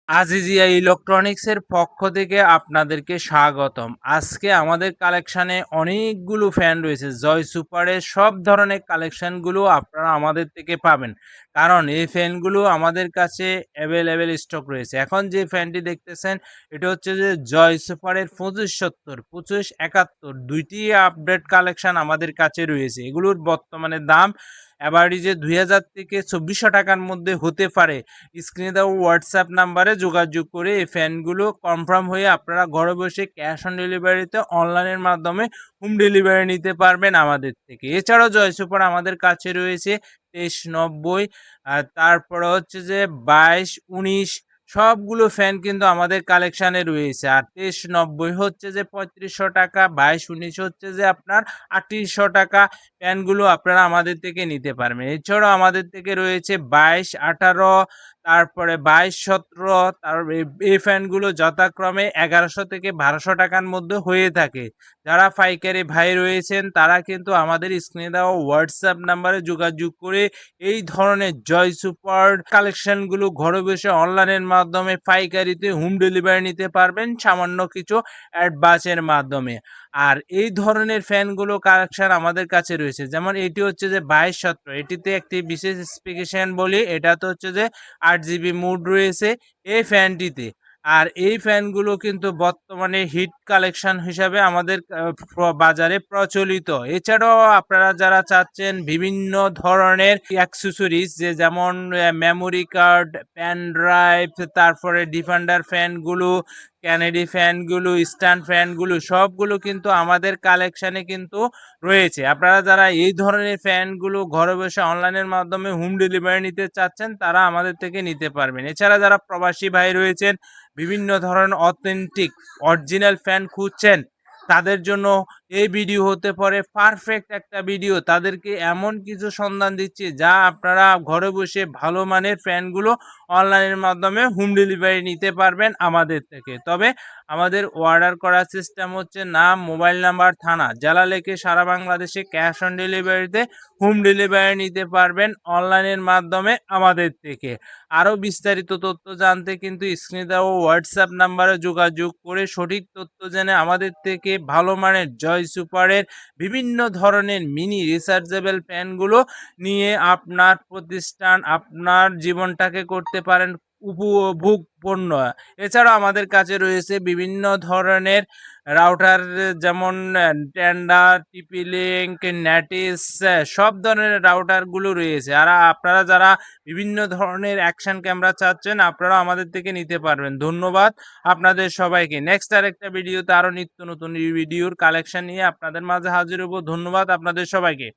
আজিজিয়া ইলেকট্রনিক্সের পক্ষ থেকে আপনাদেরকে স্বাগতম। আজকে আমাদের কালেকশানে অনেকগুলো ফ্যান রয়েছে। জয় সুপারের সব ধরনের কালেকশানগুলো আপনারা আমাদের থেকে পাবেন। কারণ এই ফ্যানগুলো আমাদের কাছে অ্যাভেলেবেল স্টক রয়েছে। এখন যে ফ্যানটি দেখতেছেন এটা হচ্ছে যে জয় সুপারের 2570, 2571 দুইটি আপডেট কালেকশান আমাদের কাছে রয়েছে। এগুলোর বর্তমানে দাম অ্যাভারেজে 2000 থেকে 2400 টাকার মধ্যে হতে পারে। স্ক্রিনে দেওয়া হোয়াটসঅ্যাপ নাম্বারে যোগাযোগ করে এই ফ্যানগুলো কনফার্ম হয়ে আপনারা ঘরে বসে ক্যাশ অন ডেলিভারিতে অনলাইনের মাধ্যমে হোম ডেলিভারি নিতে পারবেন আমাদের থেকে। এছাড়াও জয় সুপার আমাদের কাছে রয়েছে 2390, আর তারপরে হচ্ছে যে 2219 সবগুলো ফ্যান কিন্তু আমাদের কালেকশানে রয়েছে। আর 2390 হচ্ছে যে 3500 টাকা, 2219 হচ্ছে যে আপনার 3800 টাকা। ফ্যানগুলো আপনারা আমাদের থেকে নিতে পারবেন। এছাড়াও আমাদের থেকে রয়েছে 2218, তারপরে 2217, এই ফ্যানগুলো যথাক্রমে 1100 থেকে 1200 টাকার মধ্যে হয়ে থাকে। যারা পাইকারি ভাই রয়েছেন তারা কিন্তু আমাদের স্ক্রিনে দেওয়া হোয়াটসঅ্যাপ নাম্বারে যোগাযোগ করে এই ধরনের জয় সুপার কালেকশনগুলো ঘরে বসে অনলাইনের মাধ্যমে পাইকারিতে হোম ডেলিভারি নিতে পারবেন সামান্য কিছু অ্যাডভান্সের মাধ্যমে। আর এই ধরনের ফ্যানগুলো কালেকশন আমাদের কাছে রয়েছে, যেমন এটি হচ্ছে যে 2217, এটিতে একটি বিশেষ স্পেসিফিকেশন বলি, এটা তো হচ্ছে যে 8 জিবি মুড রয়েছে এই ফ্যানটিতে। আর এই ফ্যানগুলো কিন্তু বর্তমানে হিট কালেকশন হিসাবে আমাদের বাজারে প্রচলিত। এছাড়াও আপনারা যারা চাচ্ছেন বিভিন্ন ধরনের অ্যাক্সেসরিজ, যে যেমন মেমোরি কার্ড, প্যান ড্রাইভ, তারপরে ডিফেন্ডার ফ্যানগুলো, ক্যানেডি ফ্যানগুলো, স্ট্যান্ড ফ্যানগুলো সবগুলো কিন্তু আমাদের কালেকশানে কিন্তু রয়েছে। আপনারা যারা এই ধরনের ফ্যানগুলো ঘরে বসে অনলাইনের মাধ্যমে হোম ডেলিভারি নিতে চাচ্ছেন তারা আমাদের থেকে নিতে পারবেন। এছাড়া যারা প্রবাসী ভাই রয়েছেন, বিভিন্ন ধরনের অথেন্টিক অরিজিনাল ফ্যান খুঁজছেন, তাদের জন্য এই ভিডিও হতে পারে পারফেক্ট একটা ভিডিও। তাদেরকে এমন কিছু সন্ধান দিচ্ছি যা আপনারা ঘরে বসে ভালো মানের ফ্যানগুলো অনলাইনের মাধ্যমে হোম ডেলিভারি নিতে পারবেন আমাদের থেকে। তবে আমাদের অর্ডার করার সিস্টেম হচ্ছে নাম, মোবাইল নাম্বার, থানা, জেলা লিখে সারা বাংলাদেশে ক্যাশ অন ডেলিভারিতে হোম ডেলিভারি নিতে পারবেন অনলাইনের মাধ্যমে আমাদের থেকে। আরও বিস্তারিত তথ্য জানতে কিন্তু স্ক্রিনে দেওয়া হোয়াটসঅ্যাপ নাম্বারে যোগাযোগ করে সঠিক তথ্য জেনে আমাদের থেকে ভালো মানের জয় সুপারের বিভিন্ন ধরনের মিনি রিচার্জেবল ফ্যানগুলো নিয়ে আপনার প্রতিষ্ঠান, আপনার জীবনটাকে করতে পারেন উপভোগপূর্ণ। এছাড়াও আমাদের কাছে রয়েছে বিভিন্ন ধরনের রাউটার, যেমন টেন্ডার, টিপি লিঙ্ক, ন্যাটিস, সব ধরনের রাউটারগুলো রয়েছে। আর আপনারা যারা বিভিন্ন ধরনের অ্যাকশন ক্যামেরা চাচ্ছেন আপনারা আমাদের থেকে নিতে পারবেন। ধন্যবাদ আপনাদের সবাইকে। নেক্সট আরেকটা ভিডিওতে আরও নিত্য নতুন ভিডিওর কালেকশন নিয়ে আপনাদের মাঝে হাজির হব। ধন্যবাদ আপনাদের সবাইকে।